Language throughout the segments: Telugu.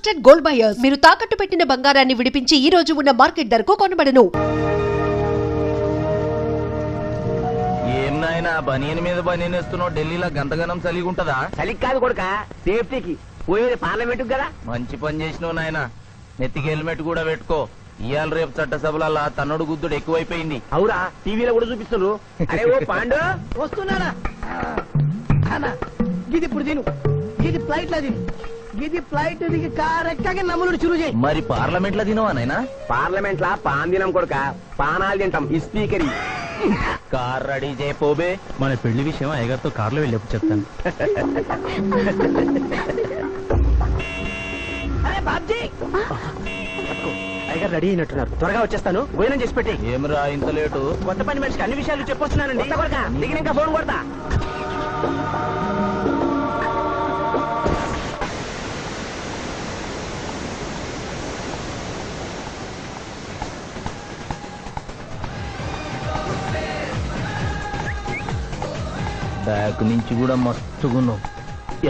ట్రస్టెడ్ గోల్డ్ బయర్స్ మీరు తాకట్టు పెట్టిన బంగారాన్ని విడిపించి ఈ రోజు ఉన్న మార్కెట్ ధరకు కొనబడను. ఏం నాయనా బనియన్ మీద బనియన్ వేస్తున్నావు? ఢిల్లీలో గంతగనం చలిగి ఉంటదా? చలికి కాదు కొడుక, సేఫ్టీకి. పోయేది పార్లమెంట్ కదా. మంచి పని చేసినావు నాయనా. నెత్తికి హెల్మెట్ కూడా పెట్టుకో. ఇవాళ రేపు చట్టసభల తన్నుడు గుద్దుడు ఎక్కువైపోయింది. అవురా, టీవీలో కూడా చూపిస్తున్నారు. అరే ఓ పాండు వస్తున్నారా గిది ఇప్పుడు తిను, గిది ఫ్లైట్ లా తిను, గిది ఫ్లైట్ దిగి కార్ ఎక్కగా నమ్ములు చురు చేయి. మరి పార్లమెంట్ లో తినవా నాయనా? పార్లమెంట్ లా పాన్ తినం కొడుక, పానాలు తింటాం. ఈ స్పీకర్ కార్ రెడీ చేయపోబే. మన పెళ్లి విషయం అయ్యగారితో కార్లో వెళ్ళేప్పుడు చెప్తాను. అరే బాబ్జీ, అయ్యగారు రెడీ అయినట్టున్నారు. త్వరగా వచ్చేస్తాను, భోజనం చేసి పెట్టి. ఏమరా ఇంత లేటు? కొత్త పని మనిషికి అన్ని విషయాలు చెప్పొస్తున్నానండి. దిగినాక ఫోన్ కొడతా. బ్యాక్ నుంచి కూడా మస్తుగున్నావు.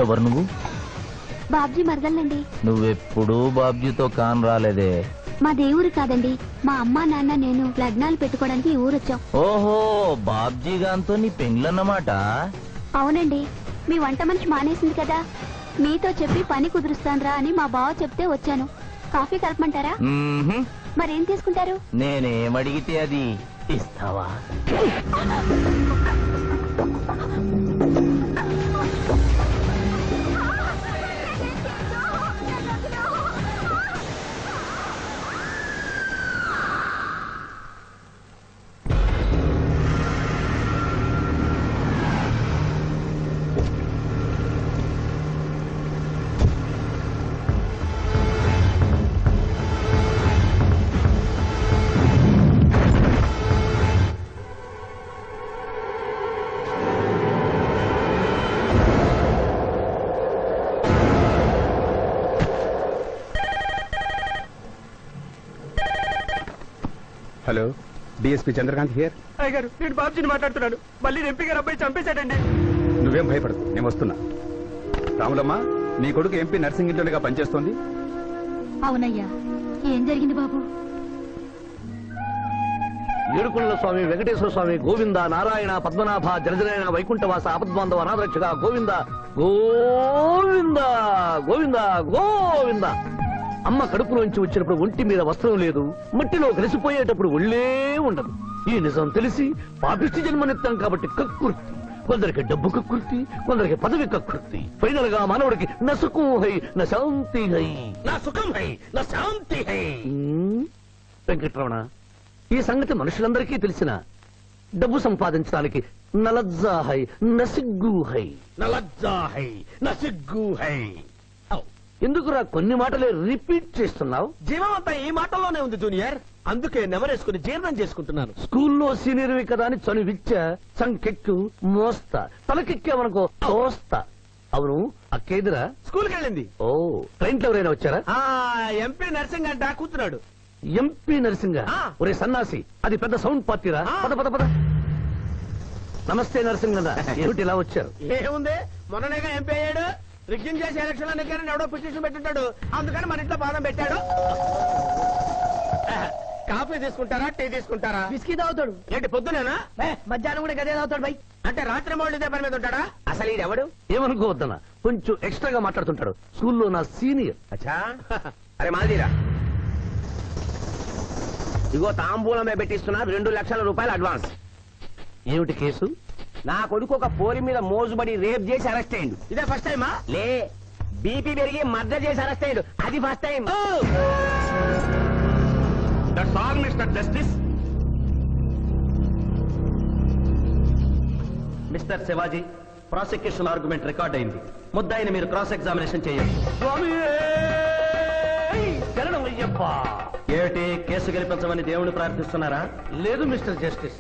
ఎవరు నువ్వు? బాబ్జీ మరదలండి. నువ్వెప్పుడూ బాబ్జీతో కాన్ రాలేదే. మా దేవురు కాదండి, మా అమ్మా నాన్న నేను లగ్నాలు పెట్టుకోవడానికి ఈ ఊరొచ్చాం. ఓహో, బాబ్జీ గాంతో నీ పెండ్లన్నమాట. అవునండి, మీ వంట మనిషి మానేసింది కదా, మీతో చెప్పి పని కుదురుస్తాన్రా అని మా బావ చెప్తే వచ్చాను. కాఫీ కలపమంటారా? మరేం తీసుకుంటారు? నేనేమడిగితే అది ఇస్తావా? Hello, DSP Chandrakant here. అయ్యగారు, నేను బాబ్జీని మాట్లాడుతున్నాను. మళ్ళీ ఎంపీ గారు అబ్బాయి చంపేశాడండి. నువ్వేం భయపడదు, నేను వస్తున్నా. రాములమ్మ, నీ కొడుకు ఎంపీ నర్సింగ్ ఇంట్లోనేగా పనిచేస్తోంది. అవునయ్యా, ఏం జరిగింది బాబు? ఏడుకొండల స్వామి, వెంకటేశ్వర స్వామి, గోవింద, నారాయణ, పద్మనాభ, జలజనాయన, వైకుంఠవాస, ఆపద్బాంధవ, అనాథరక్షక, గోవింద గోవింద గోవింద గోవింద. అమ్మ కడుపులోంచి వచ్చినప్పుడు ఒంటి మీద వస్త్రం లేదు, మట్టిలో కలిసిపోయేటప్పుడు ఒళ్ళే ఉండదు. ఈ నిజం తెలిసి పాపిష్టి జన్మనిత్తాం కాబట్టి కక్కుర్తి. కొందరికి డబ్బు కక్కుర్తి, కొందరికి పదవి కక్కుర్తి. ఫైనల్ గా మానవుడికి నా సుఖం హై, నా శాంతి హై. నా సుఖం హై, నా శాంతి హై. వెంకటరమణ, ఈ సంగతి మనుషులందరికీ తెలిసిన డబ్బు సంపాదించడానికి నలజ్జా హై, నసిగ్గు హై. నలజ్జా హై, నసిగ్గు హై. ఎందుకురా కొన్ని మాటలే రిపీట్ చేస్తున్నావు? జీవం అంతా ఈ మాటల్లోనే ఉంది జూనియర్, అందుకే నెమరేసుకుని జీర్ణం చేసుకుంటున్నాను. స్కూల్లో సీనియర్వి కదా అని చనువిచ్చ, సంకెక్కు, మోస్తా, తలకెక్కావనుకో తోస్తా. అవును, అక్కేదిరా? స్కూల్కి వెళ్ళింది. ఓ, ట్రైన్లో ఎవరైనా వచ్చారా? ఎంపీ నర్సింగ్ అంట కూర్చున్నాడు. ఎంపీ నరసింగ? ఒరే సన్నాసి, అది పెద్ద సౌండ్ పార్టీరా. పద పద పద. నమస్తే నరసింగ, ఏమిటి ఇలా వచ్చారు? ఏముంది, మొన్ననేగా ఎంపీ అయ్యాడు. రిగ్గింగ్ చేసి ఎలక్షన్ లో నెగ్గారని ఎవడో పిటిషన్ పెట్టుంటాడు, అందుకని మన ఇంట్లో బాదం పెట్టాడు. కాఫీ తీసుకుంటారా, టీ తీసుకుంటారా? బిస్కీ తాగుతాడు. ఏంటి పొద్దునేనా? మధ్యాహ్నం కూడా గదే తాగుతాడు బై. అంటే రాత్రి మౌళ్ళు ఇదే పని మీద ఉంటాడా? అసలు ఇది ఎవడు? ఏమనుకోవద్దన్నా, కొంచెం ఎక్స్ట్రాగా మాట్లాడుతుంటాడు. స్కూల్లో నా సీనియర్. అచ్చా, అరే మాదిరా, ఇగో తాంబూలమే పెట్టిస్తున్నా, 2 లక్షల రూపాయలు అడ్వాన్స్. ఏమిటి కేసు? నా కొడుకు ఒక పోరి మీద మోజుబడి రేప్ చేసి అరెస్ట్ అయ్యిండు. ఇదే ఫస్ట్ టైమా? లే, బీపీ పెరిగి మర్డర్ చేసి అరెస్ట్ అయ్యిండు, అది first time. That's all mister justice. Mister Shivaji, prosecution argument record అయింది. ముద్దాయిని మీరు క్రాస్ ఎగ్జామినేషన్ చేయండి. ఏమిటి, కేసు గెలిపించమని దేవుని ప్రార్థిస్తున్నారా? లేదు మిస్టర్ జస్టిస్,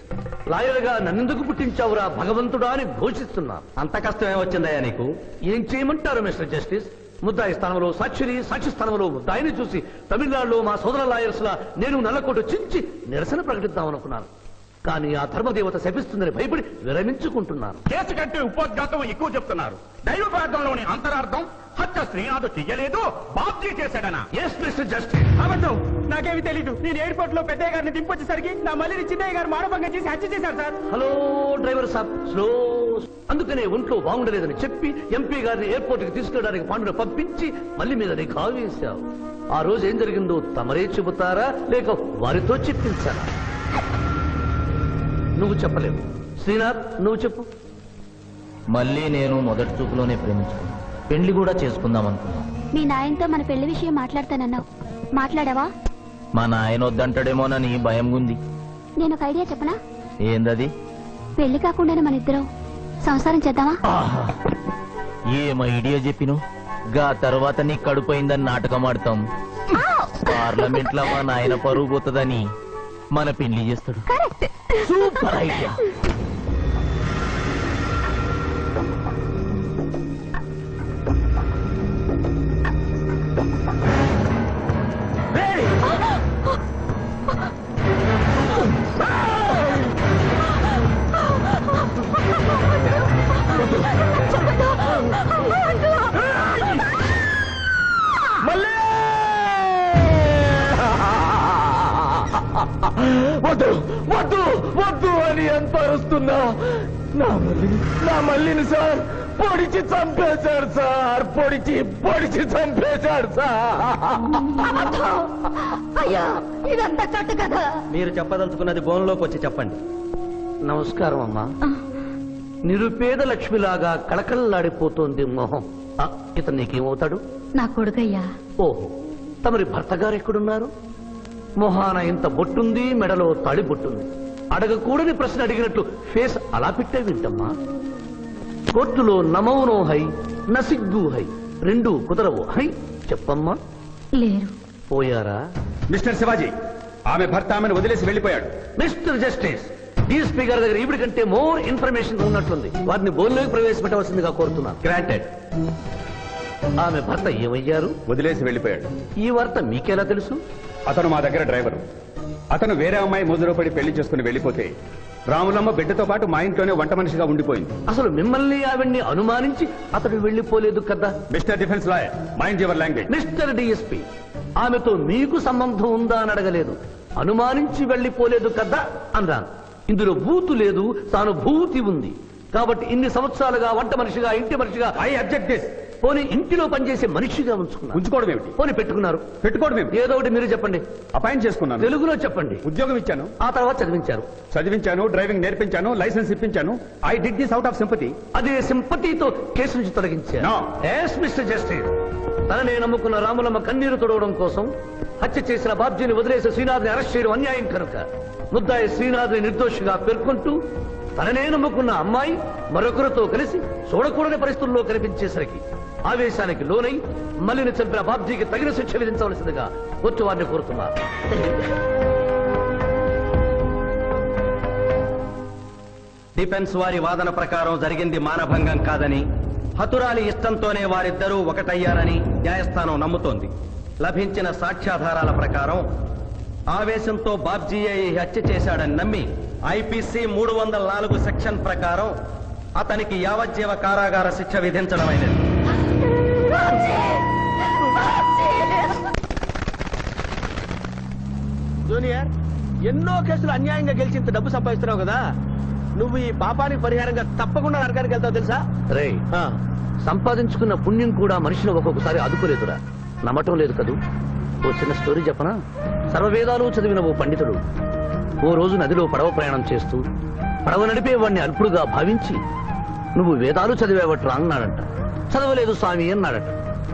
లాయర్ గా నన్నెందుకు పుట్టించావురా భగవంతుడా అని ఘోషిస్తున్నా. అంత కష్టమే వచ్చిందయ్యా నీకు? ఏం చేయమంటారు మిస్టర్ జస్టిస్? ముద్దాయి స్థానంలో సాక్షిని, సాక్షి స్థానంలో ముద్దాయిని చూసి తమిళనాడులో మా సోదర లాయర్స్ లా నేను నల్లకోట చించి నిరసన ప్రకటిద్దామనుకున్నాను. కానీ ఆ ధర్మదేవత శపిస్తుందని భయపడి విరమించుకుంటున్నాను. కేసు కంటే ఉపోద్ఘాతం ఎక్కువ చెప్తున్నారు. దైవ ప్రార్థనలోని అంతరార్థం హత్య శ్రీనాథ్ చెయ్యలేదు, బాబ్జీ చేశాడనా? Yes mister justice. అబద్ధం, నాకేమి తెలీదు. నేను ఎయిర్పోర్ట్ లో పెద్దయ్య గారిని దింపొచ్చేసరికి నా మళ్ళీ చిన్నయ్య గారు మానభంగం చేసి హత్య చేశారు సార్. హలో డ్రైవర్ సాబ్, స్లో. అందుకనే ఒంట్లో బాగుండలేదని చెప్పి ఎంపీ గారిని ఎయిర్పోర్ట్ కి తీసుకెళ్ళడానికి పాండును పంపించి మళ్ళీ మీద నిఘా వేశావు. ఆ రోజు ఏం జరిగిందో తమరే చెబుతారా లేక వారితో చెప్పించారా? నువ్వు చెప్పలేవు. శ్రీనాథ్, నువ్వు చెప్పు. మళ్ళీ నేను మొదటి చూపులోనే ప్రేమించుకున్నాను, పెళ్లి కూడా చేసుకుందాం అనుకున్నాను. మీ నాయనతో మన పెళ్లి విషయం మాట్లాడతానన్నావు, మాట్లాడావా? మా నాయన వద్దంటాడేమోనని భయం ఉంది. నేను ఒక ఐడియా చెప్పనా? ఏందది? పెళ్లి కాకుండానే మన ఇద్దరం సంసారం చేద్దామా? ఆహా, ఏం ఐడియా చెప్పిను. గా తర్వాత నీ కడుపోయిందని నాటకం ఆడతాం. పార్లమెంట్ లో మా నాయన పరువు పోతుందని మన పెళ్లి చేస్తాడు. Super idea. వద్దు వద్దు వద్దు అని ఎంత అరుస్తున్నా నా మల్లిని సార్ పొడిచి చంపేశాడు సార్. పొడిచి చంపేశాడు సార్. అయ్యా, ఇదంతా చెట్టు కదా. మీరు చెప్పదలుచుకున్నది బోన్లోకి వచ్చి చెప్పండి. నమస్కారం అమ్మా. నిరుపేద లక్ష్మిలాగా కళకళలాడిపోతోంది మొహం. ఇతను నీకేమవుతాడు? నా కొడుకయ్యా. ఓహో, తమరి భర్త గారు ఎక్కడున్నారు? మొహాన ఇంత బొట్టుంది, మెడలో తాళి బొట్టుంది. అడగకూడని ప్రశ్న అడిగినట్లు ఫేస్ అలా పెట్టే వింటమ్మా. కోర్టులో నమౌనో హై నసిగ్గు హై, రెండు కుదరవు హై. చెప్పమ్మా. లేరు. పోయారా? మిస్టర్ శివాజీ, ఆమె భర్త ఆమెను వదిలేసి వెళ్ళిపోయాడు. మిస్టర్ జస్టిస్, డీఎస్పీ గారి దగ్గర ఇవిడి కంటే మోర్ ఇన్ఫర్మేషన్ ఉన్నట్లుంది. వారిని బోన్లోకి ప్రవేశపెట్టవలసిందిగా కోరుతున్నాను. గ్రాంటెడ్. ఆమె భర్త ఏమయ్యారు? వదిలేసి వెళ్ళిపోయాడు. ఈ వార్త మీకెలా తెలుసు? అతను మా దగ్గర డ్రైవరు. అతను వేరే అమ్మాయి మోజులో పడి పెళ్లి చేసుకుని వెళ్ళిపోతే రాములమ్మ బిడ్డతో పాటు మా ఇంట్లోనే వంట మనిషిగా ఉండిపోయింది. అసలు మిమ్మల్ని ఆవిడ్ని అనుమానించి అతడు వెళ్లిపోలేదు కదా? Mister defence lawyer, mind your language. Mister DSP, ఆమెతో మీకు సంబంధం ఉందా అని అడగలేదు, అనుమానించి వెళ్లిపోలేదు కదా అన్నాను. ఇందులో భూతు లేదు, తాను భూతి ఉంది. కాబట్టి ఇన్ని సంవత్సరాలుగా వంట మనిషిగా, ఇంటి మనిషిగా, ఐ అబ్జెక్ట్ దిస్. పోనీ ఇంటిలో పనిచేసే మనిషిగా ఉంచుకున్నారు. ఉంచుకోవడం ఏమిటి? పోనీ పెట్టుకున్నారు. పెట్టుకోవడం ఏమిటి? ఏదో ఒకటి మీరు చెప్పండి. అపాయింట్ చేసుకున్నాను. తెలుగులో చెప్పండి. ఉద్యోగం ఇచ్చాను. ఆ తర్వాత చదివించారు. చదివించాను, డ్రైవింగ్ నేర్పించాను, లైసెన్స్ ఇప్పించాను. I did this out of sympathy. అదే సింపతితో కేసు నుంచి తొలగించారు. No. ఎస్ మిస్టర్ జస్టిస్, తననే నమ్ముకున్న రాములమ్మ కన్నీరు తొడవడం కోసం హత్య చేసిన బాబ్జీని వదిలేసి శ్రీనాథ్ని అరెస్ట్ చేయడం అన్యాయం కనుక ముద్దాయి శ్రీనాథ్ని నిర్దోషిగా పేర్కొంటూ తననే నమ్ముకున్న అమ్మాయి మరొకరితో కలిసి చూడకూడని పరిస్థితుల్లో కనిపించేసరికి ఆవేశానికి లోనై మల్లిని చంపిన బాబ్జీకి తగిన శిక్ష విధించవలసిందిగా కోర్టు వారిని కోరుతున్నారు. డిఫెన్స్ వారి వాదన ప్రకారం జరిగింది మానభంగం కాదని, హతురాలి ఇష్టంతోనే వారిద్దరూ ఒకటయ్యారని న్యాయస్థానం నమ్ముతోంది. లభించిన సాక్ష్యాధారాల ప్రకారం ఆవేశంతో బాబ్జీయే ఈ హత్య చేశాడని నమ్మి ఐపీసీ 304 సెక్షన్ ప్రకారం అతనికి యావజ్జీవ కారాగార శిక్ష విధించడమైనది. జూనియర్, ఎన్నో కేసులు అన్యాయంగా గెలిచి ఇంత డబ్బు సంపాదిస్తున్నావు కదా, నువ్వు ఈ పాపానికి పరిహారంగా తప్పకుండా నరకానికి వెళ్తావు తెలుసా? రే, సంపాదించుకున్న పుణ్యం కూడా మనిషిని ఒక్కొక్కసారి అదుపులేదురా. నమ్మటం లేదు కదూ. ఓ చిన్న స్టోరీ చెప్పనా? సర్వవేదాలు చదివిన ఓ పండితుడు ఓ రోజు నదిలో పడవ ప్రయాణం చేస్తూ పడవ నడిపే వాడిని అల్పుడుగా భావించి, నువ్వు వేదాలు చదివేవట్రా అన్నాడంట. చదవలేదు స్వామి అన్నాడట.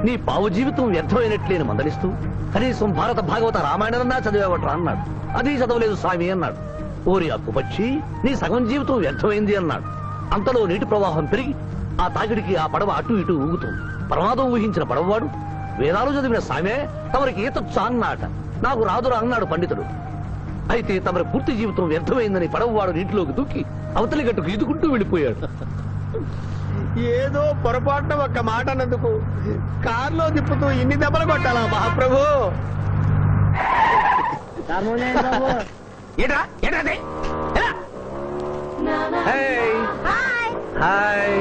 నీ పావు జీవితం వ్యర్థమైనట్లేని మందలిస్తూ, కనీసం భారత భాగవత రామాయణన్నా చదివేవట్రా అన్నాడు. అది చదవలేదు స్వామి అన్నాడు. ఓరి అక్కుపచ్చి, నీ సగం జీవితం వ్యర్థమైంది అన్నాడు. అంతలో నీటి ప్రవాహం పెరిగి ఆ తాకిడికి ఆ పడవ అటు ఇటు ఊగుతుంది. ప్రమాదం ఊహించిన పడవవాడు, వేదాలు చదివిన సామే తమరికి ఈతొచ్చా అన్నాట. నాకు రాదురా అన్నాడు పండితుడు. అయితే తమరి పూర్తి జీవితం వ్యర్థమైందని పడవవాడు నీటిలోకి దూకి అవతలి గట్టుకు ఈదుకుంటూ వెళ్ళిపోయాడు. ఏదో పొరపాటున ఒక్క మాట అన్నందుకు కారులో తిప్పుతూ ఇన్ని దెబ్బలు కొట్టాలా మహాప్రభు? ఏటా ఏటది? హాయ్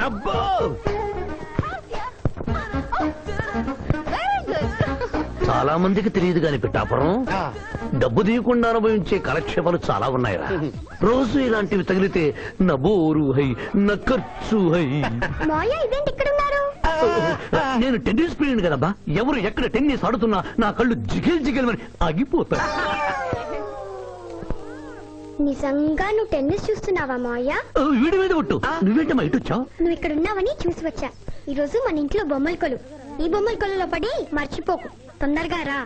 అబ్బో చాలా మందికి తెలియదు కాని పిఠాపురం డబ్బు తీయకుండా అనుభవించే కాలక్షేపాలు చాలా ఉన్నాయిరా. రోజు ఇలాంటివి తగిలితే నా బోరు హై నా ఖర్చు హై. నేను టెన్నిస్ ప్లేయర్ కదబ్బా, ఎవరు ఎక్కడ టెన్నిస్ ఆడుతున్నా నా కళ్ళు జిగిల్ జిగిల్ అని ఆగిపోతాయి. నిజంగా నువ్వు టెన్నిస్ చూస్తున్నావా మావయ్య? వీడి మీద ఒట్టు. నువ్వేంటమ్మా ఇటు వచ్చావు? నువ్వు ఇక్కడ ఉన్నావని చూసి వచ్చా. ఈ రోజు మన ఇంట్లో బొమ్మల కొలు. ఈ బొమ్మల కొలులో పడి మర్చిపోకు. తొందరగా రా.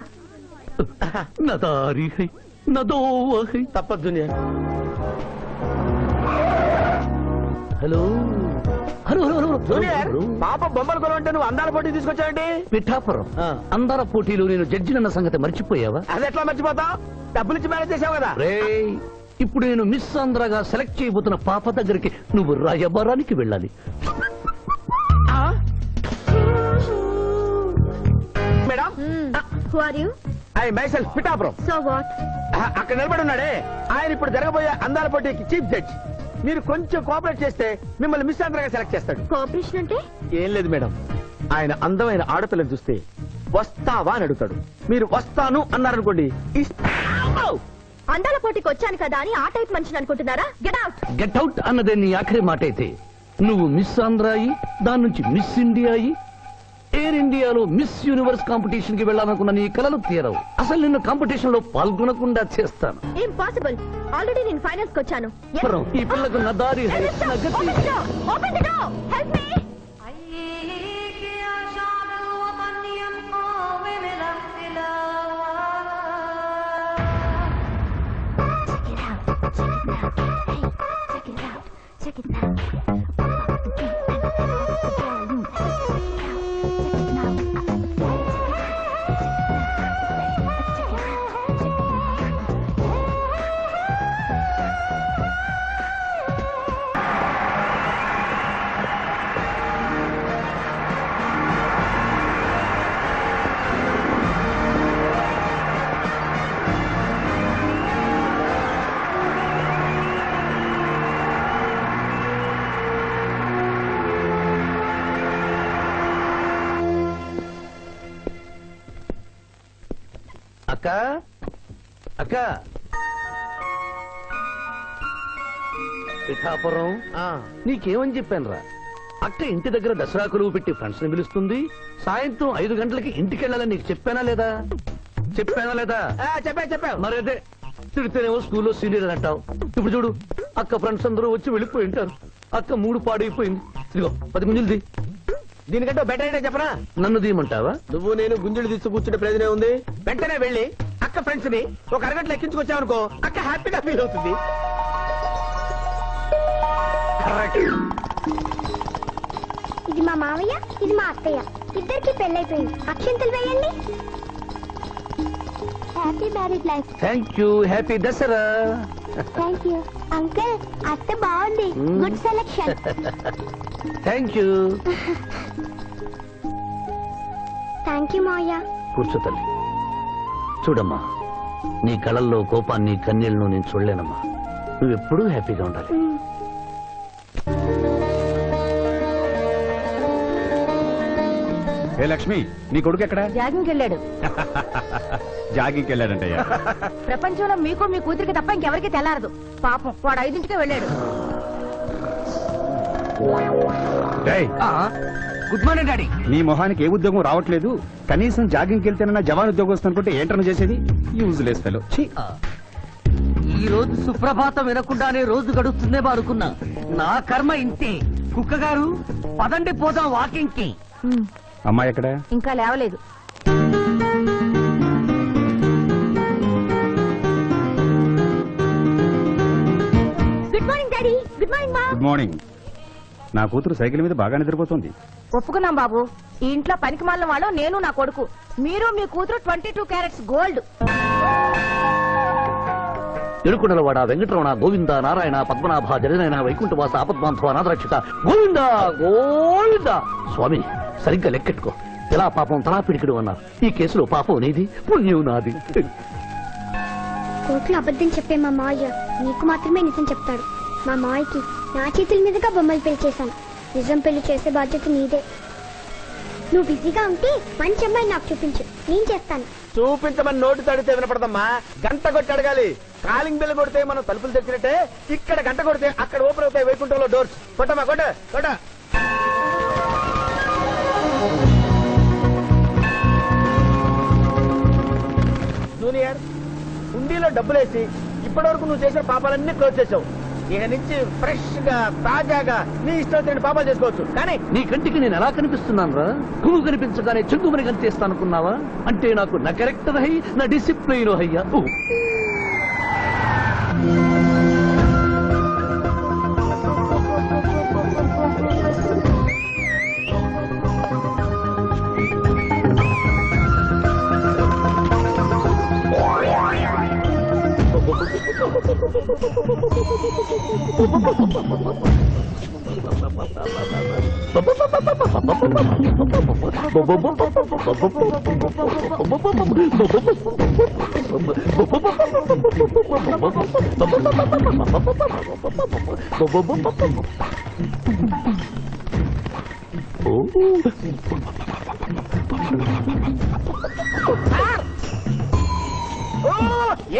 నా దారి హై నా దోవ హై. తప్పదు దునియా. Hello hello hello junior, hello. పాప బొమ్మల కొలు అంటే నువ్వు అందాల పోటీ తీసుకొచ్చావండి? పిఠాపురం అందాల పోటీలో నేను జడ్జినన్న సంగతి మర్చిపోయావా? అది ఎట్లా మర్చిపోతావు? డబ్బులు ఇచ్చి మేనేజ్ చేసావు కదా. రేయ్, ఇప్పుడు నేను మిస్ ఆంధ్రగా సెలెక్ట్ చేయబోతున్న పాప దగ్గరికి నువ్వు రాయబారానికి వెళ్ళాలి. Madam, who are you? I myself Pithapuram. So what? అక్కడ నిలబడి ఉన్నాడే ఆయన ఇప్పుడు జరగబోయే అందాల పోటీకి చీఫ్ జడ్జ్. మీరు కొంచెం కోఆపరేట్ చేస్తే మిమ్మల్ని మిస్ ఆంధ్రగా సెలెక్ట్ చేస్తాడు. కోఆపరేషన్ అంటే? ఏం లేదు మేడం, ఆయన అందమైన ఆడపిల్లని చూస్తే వస్తావా అని అడుగుతాడు. మీరు వస్తాను అన్నారనుకోండి, అందాల పోటీకి వచ్చాను కదా అని ఆ టైప్ మనిషిని అనుకుంటున్నారా? Get out. గెట్ అవుట్ అన్నదే నీ ఆఖరి మాట అయితే నువ్వు మిస్ ఆంధ్ర అయి దాని నుంచి మిస్ ఇండియా అయి ఎయిర్ ఇండియాలో మిస్ యూనివర్స్ కాంపిటీషన్ కి వెళ్ళాలనుకున్న నీ కలలు తీరవు. అసలు నిన్ను కాంపిటీషన్ లో పాల్గొనకుండా చేస్తాను. ఇంపాసిబుల్. ఆల్రెడీ నేను ఫైనల్స్ కి వచ్చాను. ఈ పిల్లకు నా దారి హై, నా గతి. Open the door. Help me. అక్క అక్క పిఠాపురం నీకేమని చెప్పాను రా? అక్క ఇంటి దగ్గర దసరా కొలువు పెట్టి ఫ్రెండ్స్ ని పిలుస్తుంది. సాయంత్రం 5 గంటలకి ఇంటికి వెళ్ళాలని నీకు చెప్పానా లేదా? చెప్పావు. మరైతే తిడితేనేమో స్కూల్లో సీనియర్ అని అంటావు. ఇప్పుడు చూడు, అక్క ఫ్రెండ్స్ అందరూ వచ్చి వెళ్ళిపోయి ఉంటారు. అక్క మూడు పాడైపోయింది. ఇదిగో 10 గుంజులు. దీనికంటే బెటర్ అయితే చెప్పరా? నన్ను దీయమంటావా? నువ్వు నేను గుంజులు తీసి కూర్చుంటే ప్రయోజనం ఉంది. వెంటనే వెళ్ళి అక్క ఫ్రెండ్స్ ని ఒక అరగంటలో ఎక్కించుకొచ్చావనుకో, అక్క హ్యాపీగా ఫీల్ అవుతుంది. ఇది మా మావయ్య, ఇది మా అత్తయ్య. ఇద్దరికి పెళ్ళైపోయింది. అక్షంతలు వేయండి. Happy married life. Thank you. Happy Dasara. Thank you uncle. అత్త బాగుంది. Good selection. Thank you. Thank you మావయ్య. కూర్చో తల్లి. చూడమ్మా, నీ కళల్లో కోపాన్ని కన్నీళ్లను నేను చూడలేనమ్మా. నువ్వెప్పుడూ హ్యాపీగా ఉండాలి. ఏ లక్ష్మి, నీ కొడుకు ఎక్కడ? జాగింగ్కి వెళ్ళాడు. జాగింగ్కి వెళ్ళాడంటయ్యా. ప్రపంచంలో మీకు మీ కూతురికి తప్ప ఇంకెవరికి తెల్లారదు. పాపం వాడు 5ంటికే వెళ్ళాడు. Good morning daddy. నీ మొహానికి ఏ ఉద్యోగం రావట్లేదు. కనీసం జాగింగ్కి వెళ్తేనన్నా జవాన్ ఉద్యోగం వస్తుంది అనుకుంటే ఏంటన్నా చేసేది? Useless fellow. ఈ రోజు సుప్రభాతం వినకుండానే రోజు గడుస్తుందే అనుకున్నా. నా కర్మ ఇంతే. కుక్క గారు పదండి పోదాం వాకింగ్ కి. అమ్మాయి ఎక్కడ? ఇంకా లేవలేదు. Good morning daddy. Good morning మా. Good morning. నా కూతురు సైకిల్ మీద బాగా నిద్రపోతుంది. ఒప్పుకున్నాం బాబు. ఈ ఇంట్లో పనికి మాలిన వాళ్ళు నేను, నా కొడుకు. మీరు మీ కూతురు 22 క్యారెట్స్ గోల్డ్. ఎరుకునలవాడ వెంకటరమణ గోవింద నారాయణ పద్మనాభ జగనైన వైకుంఠవాస ఆపద్బాంధవ అనాథరక్షక గోవింద గోవింద. స్వామి, సరిగ్గా లెక్కెట్టుకో. ఎలా పాపం తలా పిడికిడు అన్నారు. ఈ కేసులో పాపం నీది, పుణ్యం నాది. కోర్టులో అబద్ధం చెప్పే మా మావయ్య నీకు మాత్రమే నిజం చెప్తాడు. మా మాయకి నా చేతుల మీదుగా బొమ్మలు పెళ్లి చేశాను. నిజం పెళ్లి చేసే బాధ్యత నీదే. నువ్వు బిజీగా ఉంటే మంచి అమ్మాయి నాకు చూపించు, నేను చేస్తాను. చూపించమని నోటి తడితే వినపడదమ్మా, గంట కొట్టి అడగాలి. కాలింగ్ బిల్ కొడితే మనం తలుపులు తెచ్చినట్టే ఇక్కడ గంట కొడితే అక్కడ ఓపెన్ అవుతాయి వైకుంఠంలో డోర్స్. కొట్టమ్మా, కొట్ట కొట్ట. జూనియర్, హుండీలో డబ్బులేసి ఇప్పటి వరకు నువ్వు చేసిన పాపాలన్నీ క్లోజ్ చేసావు. ఇక నుంచి ఫ్రెష్ గా తాజాగా నీ ఇష్టం వచ్చిన పాపాలు చేసుకోవచ్చు. కానీ నీ కంటికి నేను ఎలా కనిపిస్తున్నాను రా? పువ్వు కనిపించగానే చెంగుమని కనిపిస్తాను అనుకున్నావా? అంటే నాకు నా క్యారెక్టర్ హై, నా డిసిప్లిన్ హయ్యా.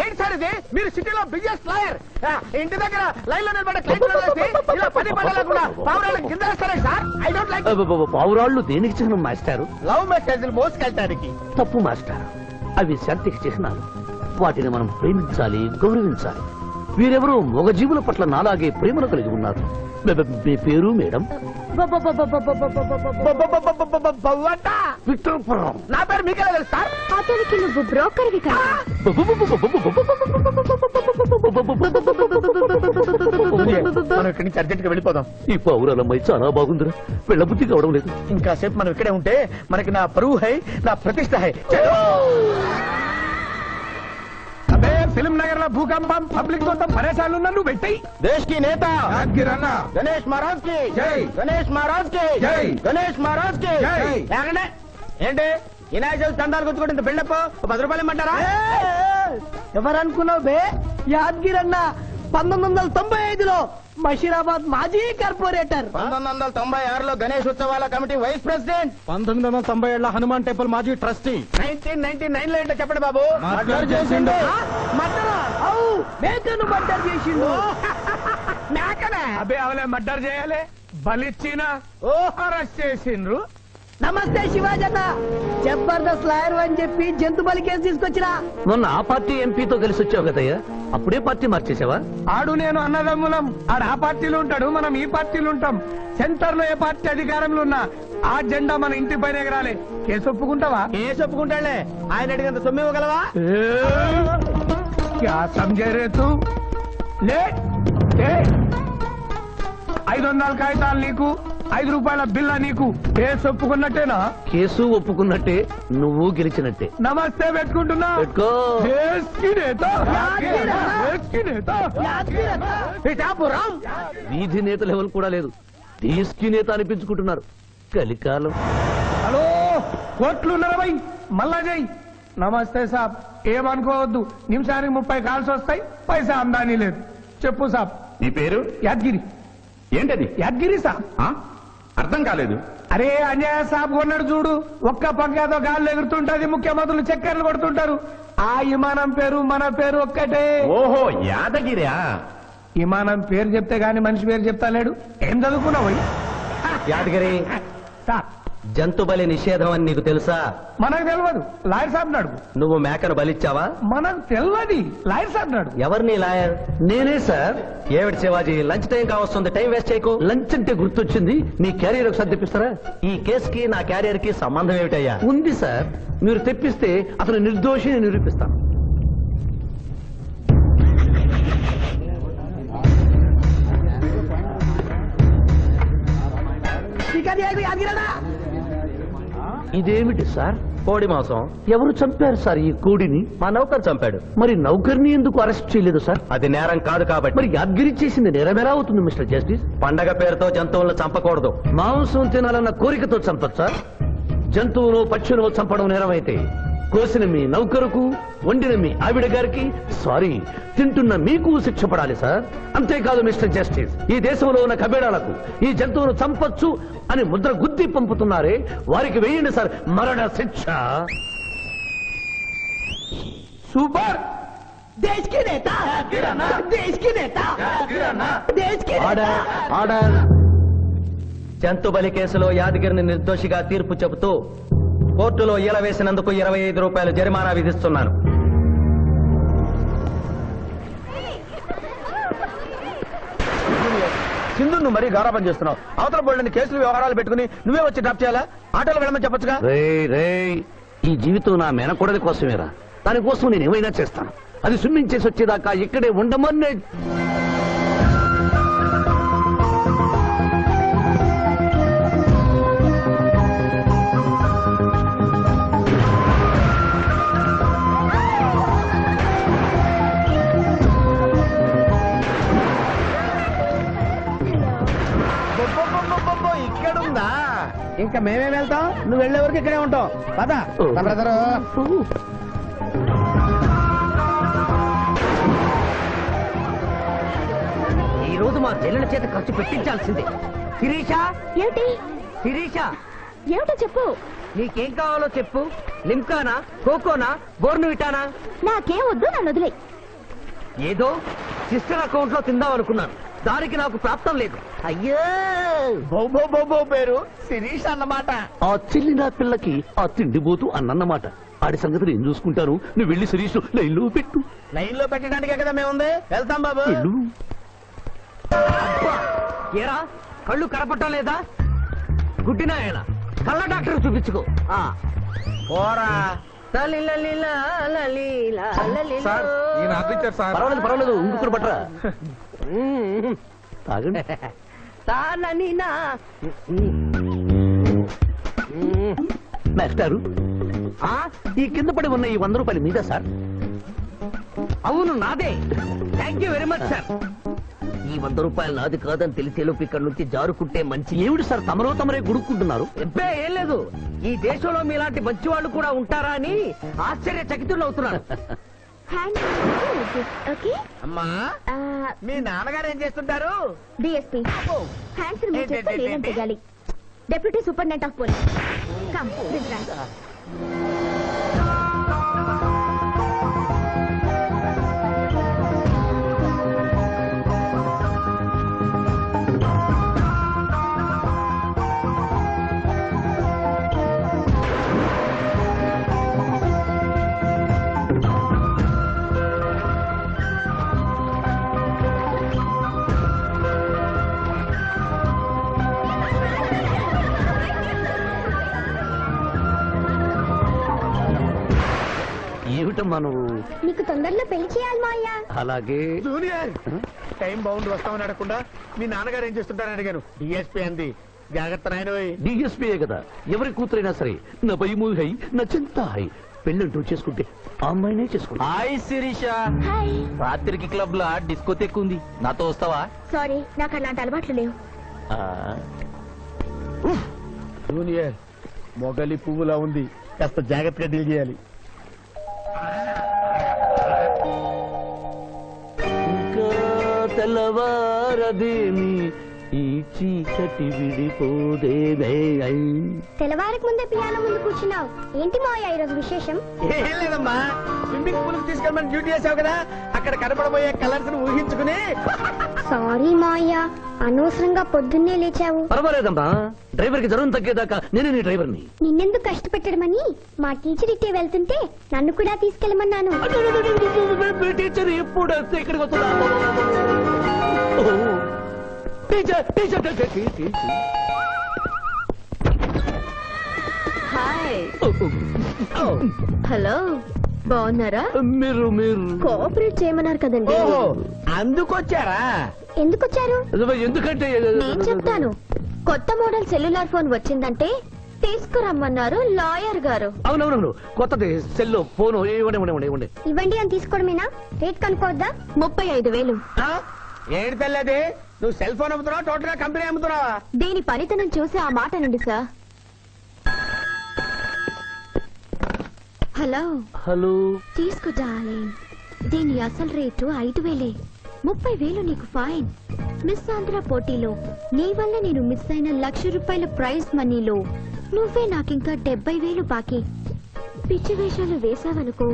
ఏంటి సార్ ఇది? మీరు సిటీలో బిగ్గెస్ట్ లాయర్, ఇంటి దగ్గర లైన్ లో నిలబడే క్లయింట్ ఇలా పని పడలేకుండా పావురాళ్ళకి కింద వేస్తారే సార్. I don't like. పావురాళ్ళు దేనికి చిహ్నం మాస్టారు? లవ్ మెసేజ్లు మోసుకెళ్ళటానికి. తప్పు మాస్టర్, అవి శాంతికి చిహ్నాలు. వాటిని మనం ప్రేమించాలి, గౌరవించాలి. వీరెవరూ మగజీవుల పట్ల నాలాగే ప్రేమను కలిగి ఉన్నారు. మీ పేరు మేడం? విక్టర్పురం. నా పేరు మీకెలా తెలుసు సార్? అతనికి నువ్వు బ్రోకర్వి కదా. మనం ఇక్కడి నుంచి అర్జెంట్ గా వెళ్ళిపోదాం. ఈ పౌరాలమ్మాయి చాలా బాగుందిరా, వెళ్ళబుద్ధి కావడం లేదు. ఇంకాసేపు మనం ఇక్కడే ఉంటే మనకి నా పరువు హై, నా ప్రతిష్ట హై. ఫిల్మ్ నగర్ లో భూకంపం, పబ్లిక్ మొత్తం పరేషాన్లు ఉన్నారు. నువ్వు పెట్టాయి. దేశ్ కి నేత గణేష్ మహారాజ్ కి జై, గణేష్ మహారాజ్ కి జై, గణేష్ మహారాజ్ కి జై. ఏంటి వినాయక చవితి చందాలు గుర్తుకుంటే ఇంత బిల్డప్ 10 రూపాయలు ఇమ్మంటారా? ఎవరనుకున్నావు బే? యాద్గిరన్న 1995లో బషీరాబాద్ మాజీ కార్పొరేటర్, 1996లో గణేష్ ఉత్సవాల కమిటీ వైస్ ప్రెసిడెంట్, 1997లో హనుమాన్ టెంపుల్ మాజీ ట్రస్టీ, 1999లో ఏంటో చెప్పండి బాబు. మర్డర్ చేసిండు. మేకను మర్డర్ చేసిండు. మేకనే అబ్బే అవలే మర్డర్ చేయాలి, బలిచ్చిన అరెస్ట్ చేసిండ్రు. నమస్తే శివాజన్న, జబర్దస్త్ లాయర్ అని చెప్పి జంతు బలి కేసు తీసుకొచ్చినా. మొన్న ఆ పార్టీ ఎంపీతో కలిసి వచ్చావు కదయ్యా, అప్పుడే పార్టీ మార్చేసావా? ఆడు నేను అన్నదమ్ములం. ఆడు ఆ పార్టీలో ఉంటాడు, మనం ఈ పార్టీలో ఉంటాం. సెంటర్ లో ఏ పార్టీ అధికారంలో ఉన్నా ఆ జెండా మన ఇంటి పైన ఎగరాలి. కేసు ఒప్పుకుంటావా? కేసు ఒప్పుకుంటాడులే. ఆయన అడిగినంత సొమ్ము ఇవ్వగలవా? క్యా సమझे रे तू? లే 500 కాగితాలు నీకు, 5 రూపాయల బిల్ల నీకు. కేసు ఒప్పుకున్నట్టేనా? కేసు ఒప్పుకున్నట్టే, నువ్వు గెలిచినట్టే. నమస్తే పెట్టుకుంటున్నా. పెట్టుకో. దేశ్ కి నేత, దేశ్ కి నేత. పిఠాపురం వీధి నేత లెవెల్ కూడా లేదు, దేశ్ నేత అనిపించుకుంటున్నారు. కలికాలం. హలో, కోట్లు 40 మళ్ళా చెయ్యి. నమస్తే సాబ్, ఏమనుకోవద్దు. నిమిషానికి 30 కాల్స్ వస్తాయి, పైసా అందానీ లేదు. చెప్పు సాబ్. నీ పేరు? యాద్గిరి. ఏంటది? యాద్గిరి సాబ్. అర్థం కాలేదు. అరే అన్యాయ సాబ్ కొన్నాడు చూడు, ఒక్క పక్కతో గాల్లో ఎగురుతుంటది, ముఖ్యమంత్రులు చక్కర్లు కొడుతుంటారు. ఆ విమానం పేరు మన పేరు ఒక్కటే. ఓహో, యాదగిరా? విమానం పేరు చెప్తే గాని మనిషి పేరు చెప్తా లేడు. ఏం చదువుకున్నావు? యాదగిరి, సార్ జంతు బలి నిషేధం అని నీకు తెలుసా? మనకు తెలియదు, లాయర్ సాబ్ నాడు. నువ్వు మేకను బలిచ్చావా? మనకు తెలియదు, లాయర్ సాబ్ నాడు. ఎవరిని లాయర్? నేనే సార్. ఏమిటి శివాజీ, లంచ్ టైం కావస్తుంది, టైం వేస్ట్ చేయకు. లంచ్ అంటే గుర్తొచ్చింది, మీ క్యారియర్ ఒకసారి తెప్పిస్తారా? ఈ కేసుకి నా క్యారియర్ కి సంబంధం ఏమిటయ్యా? ఉంది సార్, మీరు తెప్పిస్తే అతను నిర్దోషిని నిరూపిస్తాను. ఇదేమిటి సార్? కోడి మాంసం. ఎవరు చంపారు సార్ ఈ కోడిని? మా నౌకర్ చంపాడు. మరి నౌకర్ని ఎందుకు అరెస్ట్ చేయలేదు సార్? అది నేరం కాదు కాబట్టి. మరి యాద్గిరి చేసింది నేరమేలా అవుతుంది మిస్టర్ జస్టిస్? పండగ పేరుతో జంతువులను చంపకూడదు. మాంసం తినాలన్న కోరికతో చంపచ్చా? జంతువును పక్షులను చంపడం నేరమైతే కోసిన మీ నౌకరుకు, వండిన మీ ఆవిడ గారికి, సారీ, తింటున్న మీకు శిక్ష పడాలి సార్. అంతేకాదు మిస్టర్ జస్టిస్, ఈ దేశంలో ఉన్న కబేడాలకు ఈ జంతువును చంపొచ్చు అని ముద్ర గుద్ది పంపుతున్నారే, వారికి వేయండి సార్ మరణ శిక్ష. సూపర్. దేశ్ కి నేత, దేశ్ కి నేత, దేశ్ కి ఆర్డర్, ఆర్డర్. జంతు బలి కేసులో యాదగిరిని నిర్దోషిగా తీర్పు చెబుతూ కోర్టులో ఈల వేసినందుకు 25 రూపాయలు జరిమానా విధిస్తున్నాను. సింధు నువ్వు మరీ గారాబం చేస్తున్నావు. అవతల బోల్డని కేసులు వ్యవహారాలు పెట్టుకుని నువ్వే వచ్చి డ్రాప్ చేయాలా? ఆటోలో వెళ్ళమని చెప్పొచ్చుగా. ఈ జీవితం నా మేనకోడలి కోసమేరా, దానికోసం నేను ఏమైనా చేస్తాను. అది స్విమ్మింగ్ చేసి వచ్చేదాకా ఇక్కడే ఉండమని. ఇక్కడుందా? ఇంకా మేమే వెళ్తాం, నువ్వు వెళ్లే వరకు ఇక్కడే ఉంటాం. పద బ్రదరు. ఈ రోజు మా చెల్లెల చేత ఖర్చు పెట్టించాల్సిందే. శిరీష, ఏమిటి శిరీష, ఏమిటో చెప్పు. నీకేం కావాలో చెప్పు. లిమ్కానా, కోకోనా, బోర్నువిటానా? నాకేం వద్దు, నన్ను వదిలే. ఏదో సిస్టర్ అకౌంట్ లో తిందాం అనుకున్నాను, దానికి నాకు ప్రాప్తం లేదు. అయ్యో, బో పేరు శిరీష్ అన్నమాట. ఆ చెల్లిన పిల్లకి ఆ తిండిపోతూ అన్నమాట. ఆడి సంగతి నేను చూసుకుంటాను. నువ్వు వెళ్ళి శిరీష్ లైన్లో పెట్టు. లైన్ లో పెట్టడానికే కదా మేముంది. వెళ్తాం బాబు. వెళ్ళు. ఏరా కళ్ళు కనపడటం లేదా? గుడ్డినాయన కళ్ళ డాక్టర్ చూపించుకో. పోరా. పర్వాలేదు పర్వాలేదు, ఇంకొకరు పట్టరా. తాగండి. మాస్టారు, ఈ కింద పడి ఉన్న ఈ 100 రూపాయలు మీద సార్? అవును, నాదే. Thank you very much sir. ఈ 100 రూపాయలు నాది కాదని తెలిసేలోపు ఇక్కడ నుంచి జారుకుంటే మంచి. ఏమిటి సార్ తమరో తమరే గుడుక్కుంటున్నారు? ఎబ్బే ఏం లేదు, ఈ దేశంలో మీలాంటి మంచి వాళ్ళు కూడా ఉంటారా అని ఆశ్చర్యచకితులు అవుతున్నారు. ఓకే అమ్మా, మీ నాన్నగారు ఏం చేస్తుంటారు? డిఎస్పీ హ్యాండ్స్ రిమూవ్ చేస్తే లేదని తెగాలి. Deputy superintendent of police. Come this rank. ఏమిటమ్మా నువ్వు? నీకు తొందరలో పెళ్లి చేయాలి మాయా. అలాగే. జూనియర్, టైం బాగుండి వస్తామని అడగకుండా మీ నాన్నగారు ఏం చేస్తుంటారని అడిగాను. డిఎస్పీ అంది. జాగ్రత్త నాయన. డిఎస్పీయే కదా, ఎవరి కూతురైనా సరే నా భయము హై, నా చింత హై. పెళ్ళంటూ చేసుకుంటే ఆ అమ్మాయినే చేసుకుంటా. హాయ్ శిరీష. హాయ్. రాత్రికి క్లబ్ లో డిస్కోతెక్ ఉంది, నాతో వస్తావా? సారీ, నాకు అలాంటి అలవాట్లు లేవు. జూనియర్, మొగలి పువ్వులా ఉంది, కాస్త జాగ్రత్తగా డీల్ చేయాలి. ఇంకా తెల్లవారదేమి ఈ చీకటి విడిపోదేవే. తెల్లవారికి ముందే పియానో ముందు కూర్చున్నావు. ఏంటి మాయా ఈరోజు విశేషం? ఏం లేదమ్మా, స్విమ్మింగ్ పూల్ కి తీసుకెళ్ళమని డ్యూటీ చేసావు కదా, అక్కడ కనపడబోయే కలర్స్ ని ఊహించుకుని. సారీ మాయా, అనవసరంగా పొద్దున్నే లేచావు. పర్వాలేదమ్మా, డ్రైవర్ కి జ్వరం తగ్గేదాకా నేనే నీ డ్రైవర్ని. నిన్నెందుకు కష్టపెట్టడమని మా టీచర్ ఇట్టే వెళ్తుంటే నన్ను కూడా తీసుకెళ్ళమన్నాను. టీచర్ ఎప్పుడు వస్తే ఇక్కడికి వస్తుందా? Teacher teacher teacher. Hi. Hello, బాగున్నారా? మీరు మీరు కోఆపరేట్ చేయమన్నారు కదండి. ఓహో, అందుకొచ్చారా? ఎందుకొచ్చారు? ఎందుకంటే నేను చెప్తాను. కొత్త మోడల్ సెల్యులార్ ఫోన్ వచ్చిందంటే తీసుకురమ్మన్నారు లాయర్ గారు. అవునవునవును, కొత్తది సెల్ ఫోన్ ఇవ్వండి. ఇవ్వండి అని తీసుకోవడమేనా? రేట్ కనుక్కోవద్దా? 35,000. ఏడు తెల్లది, నువ్వు సెల్ ఫోన్ అమ్ముతున్నావా, టోటల్ గా కంపెనీ అమ్ముతున్నావా? దీని పనితనం చూసి ఆ మాట నండి సార్. హలో హలో తీసుకో డార్లింగ్. దీని అసలు రేటు 5,000. 30,000 నీకు ఫైన్. మిస్ ఆంధ్ర పోటీలో నీ వల్ల నేను మిస్ అయిన ₹1,00,000 ప్రైజ్ మనీలో నువ్వే నాకింకా 70,000 బాకీ. పిచ్చి వేషాలు వేసావనుకో,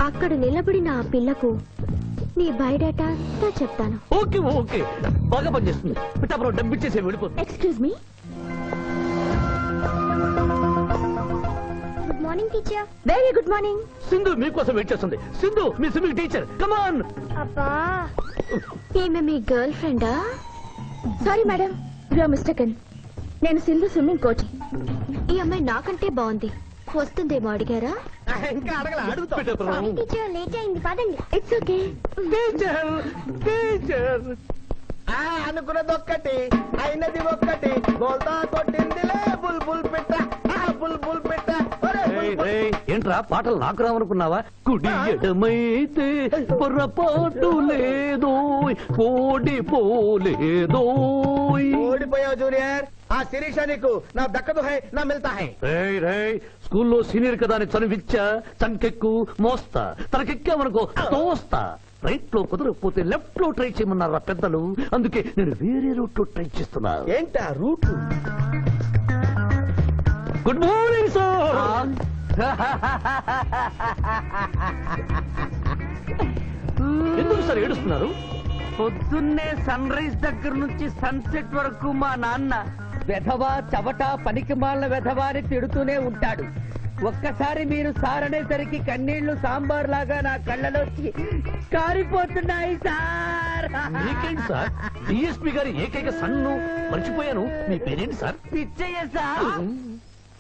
అక్కడ నిలబడిన ఆ పిల్లకు నీ బయోడేటా అంతా చెప్తాను. ఓకే ఓకే, బాగా పనిచేస్తుంది. పిఠాపురం డబ్బిచ్చేసే వెళ్ళిపోతుంది. Excuse me. Good morning teacher. Very good morning. Sindhu మీకోసం వెయిట్ చేస్తుంది. సింధు మీ స్విమ్మింగ్ టీచర్, కమాన్. అబ్బా, ఈమె మీ గర్ల్ ఫ్రెండా? Sorry madam, you are mistaken. నేను సింధు స్విమ్మింగ్ కోచ్. ఈ అమ్మాయి నాకంటే బాగుంది. వస్తుందేమో అడిగారా? ఇంకా అడగల, అడుగుతాం. టీచర్ లేట్ అయింది, పదండి. It's okay. టీచర్ టీచర్ అనుకున్నది ఒక్కటి, అయినది ఒక్కటి. బోల్తా కొట్టిందిలే బుల్ బుల్ పెట్ట, బుల్ బుల్ పెట్ట. ఏంట్రా పాటలు నాకు రావనుకున్నావా? కుడి ఎడమైతే పొరపాటు లేదో, ఓడిపోలేదో. ఓడిపోయావు జూనియర్. ఆ శిరీష నీకు నా దక్కదు హై, నా మిల్తా హై. స్కూల్లో సీనియర్ కదా అని చనివిచ్చా, చంకెక్కు మోస్తా, తనకెక్కామనుకో తోస్తా. రైట్ లో కుదరకపోతే లెఫ్ట్ లో ట్రై చేయమన్నారా పెద్దలు. అందుకే నేను వేరే రూట్ లో ట్రై చేస్తున్నా. ఏంటా రూట్? Good morning sir. ఎందుకు సార్ ఏడుస్తున్నారు? పొద్దున్నే సన్ రైజ్ దగ్గర నుంచి సన్సెట్ వరకు మా నాన్న వెధవా చవట పనికిమాల వెధవా అని తిడుతూనే ఉంటాడు. ఒక్కసారి మీరు సార్ అనేసరికి కన్నీళ్లు సాంబార్ లాగా నా కళ్ళలోకి కారిపోతున్నాయి సార్. మీకేంటి సార్, డిఎస్పీ గారి ఏకైక సన్ను మర్చిపోయాను. మీ పేరేంటి sir? Pichayya sir.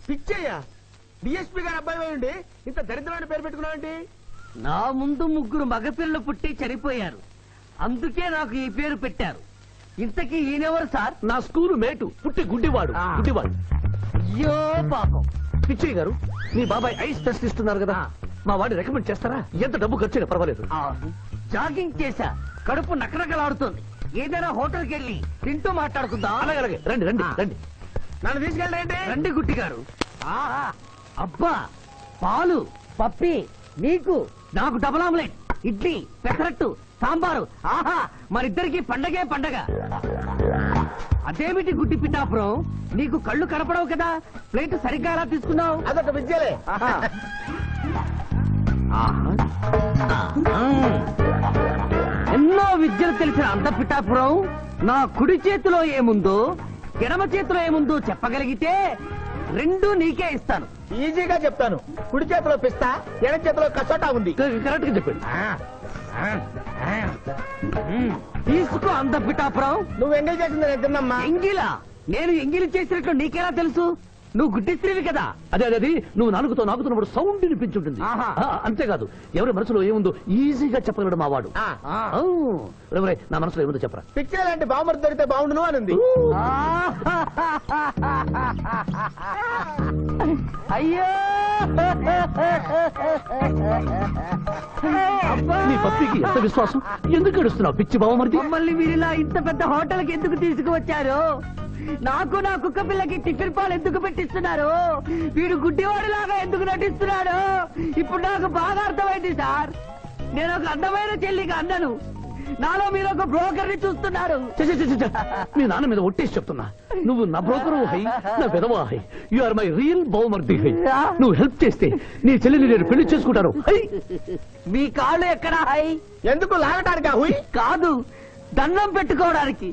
Pichayya? DSP గారు అబ్బాయి ఉండి ఇంత దరిద్రమైన పేరు పెట్టుకున్నావేంటి? నా ముందు 3 మగపిల్లలు పుట్టి చనిపోయారు, అందుకే నాకు ఈ పేరు పెట్టారు. ఇంతకీ ఈయనెవరు సార్? నా స్కూలు మేటు, పుట్టి గుడ్డివాడు. గుడ్డివాడు. అయ్యో పాపం. పిచ్చయ్య గారు, మీ బాబాయ్ ఐస్ టెస్ట్ ఇస్తున్నారు కదా, మా వాడిని రికమెండ్ చేస్తారా? ఎంత డబ్బు ఖర్చు అయినా పర్వాలేదు. జాగింగ్ చేశా, కడుపు నకనకలాడుతుంది. ఏదైనా హోటల్కి వెళ్ళి తింటూ మాట్లాడుకుందాం. అలాగే అలాగే, రండి రండి రండి. నన్ను తీసుకెళ్ళండి. రండి గుట్టి గారు. అబ్బా, పాలు పప్పి, నీకు నాకు డబుల్ ఆమ్లెట్, ఇడ్లీ పెసరట్టు సాంబారు. ఆహా, మరిద్దరికి పండగే పండగ. అదేమిటి గుడ్డి పిఠాపురం, నీకు కళ్ళు కనపడవు కదా, ప్లేట్ సరిగ్గా ఎలా తీసుకున్నావు? అదొక విద్యలే. ఎన్నో విద్యలు తెలిసిన అంత పిఠాపురం నా కుడి చేతిలో ఏముందో ఎడమ చేతిలో ఏముందో చెప్పగలిగితే 2 నీకే ఇస్తాను. ఈజీగా చెప్తాను. కుడి చేతిలో పిస్తా, ఎడం చేతిలో కసోటా ఉంది. కరెక్ట్ గా చెప్పండి. తీసుకో అంత పిఠాపురం. నువ్వు ఎంగిల్ చేసింది నేను తిన్నమ్మా. ఎంగిలా? నేను ఎంగిలి చేసినట్లు నీకెలా తెలుసు? నువ్వు గుడ్డిస్త్రీవి కదా. అదే అదే, నువ్వు నాలుగుతో నాకుతున్నప్పుడు సౌండ్ వినిపించుంటుంది. అంతేకాదు, ఎవరి మనసులో ఏముందో ఈజీగా చెప్పగలడు మా వాడు. నా మనసులో ఏముందో చెప్పరా? పిక్చర్ లాంటి బాంబర్ దొరికితే బాగుండును అని. అయ్యో, నీ పప్పికి ఎంత విశ్వాసం? ఎందుకు ఏడుస్తున్నావు పిచ్చి బావమరిది? మమ్మల్ని వీరిలా ఇంత పెద్ద హోటల్కి ఎందుకు తీసుకువచ్చారు? నాకు నా కుక్క పిల్లకి టిఫిన్ పాలు ఎందుకు పెట్టిస్తున్నారు? వీడు గుడ్డివాడిలాగా ఎందుకు నటిస్తున్నాడు? ఇప్పుడు నాకు బాగా అర్థమైంది సార్. నేను ఒక అందమైన చెల్లికి అన్నను, నాలో మీరు ఒక బ్రోకర్ ని చూస్తున్నారు. మీ నాన్న మీద ఒట్టేసి చెప్తున్నా, నువ్వు నా బ్రోకరు హై, నా విధవా హై. యు ఆర్ మై రియల్ బహుమర్ది హై. నువ్వు హెల్ప్ చేస్తే నీ చెల్లిని నేను పెళ్లి చేసుకుంటాను. మీ కాళ్ళు ఎక్కడా హై? ఎందుకు లాగటానికి? హుయ్ కాదు, దండం పెట్టుకోవడానికి.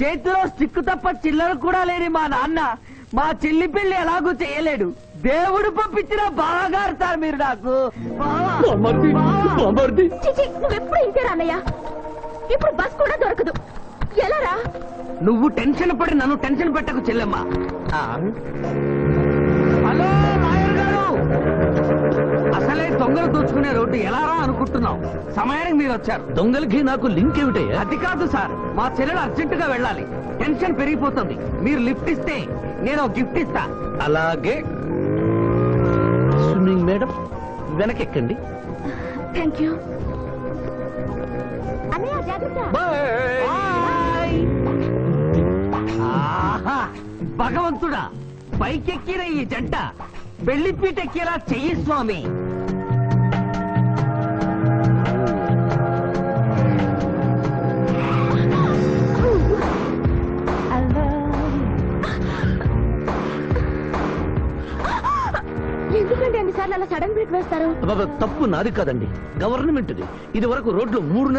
చేతిలో స్టిక్ తప్ప చిల్లర కూడా లేని మా నాన్న మా చెల్లి పెళ్లి ఎలాగూ చేయలేడు. దేవుడు పంపించిన బాగా సార్ మీరు నాకు. నువ్వెప్పుడు ఇంతే రాన్నయ్య. ఇప్పుడు బస్ కూడా దొరకదు. ఎలా రా? నువ్వు టెన్షన్ పడి నన్ను టెన్షన్ పెట్టకు చెల్లెమ్మ. హలో నాయర్ గారు, అసలే దొంగలు దోచుకునే రోడ్డు ఎలా రా అనుకుంటున్నావు? సమయానికి మీరు వచ్చారు. దొంగలకి నాకు లింక్ ఏమిటే? అది కాదు సార్, మా చెల్లెలు అర్జెంట్ గా వెళ్ళాలి. టెన్షన్ పెరిగిపోతుంది. మీరు లిఫ్ట్ ఇస్తే నేను గిఫ్ట్ ఇస్తా. అలాగే. స్విమ్మింగ్ మేడం, వెనకెక్కండి. Thank you. అన్నయ్య జాగ్రత్త. ఆహా, భగవంతుడా, పైకెక్కిన ఈ జంట వెళ్లిపీటెక్కేలా చెయ్యి స్వామి. ఎందుకంటే అన్నిసార్లు అలా సడన్ బ్రేక్ వేస్తారు? తప్పు నాది కాదండి, గవర్నమెంట్ది. ఇది వరకు రోడ్లు 3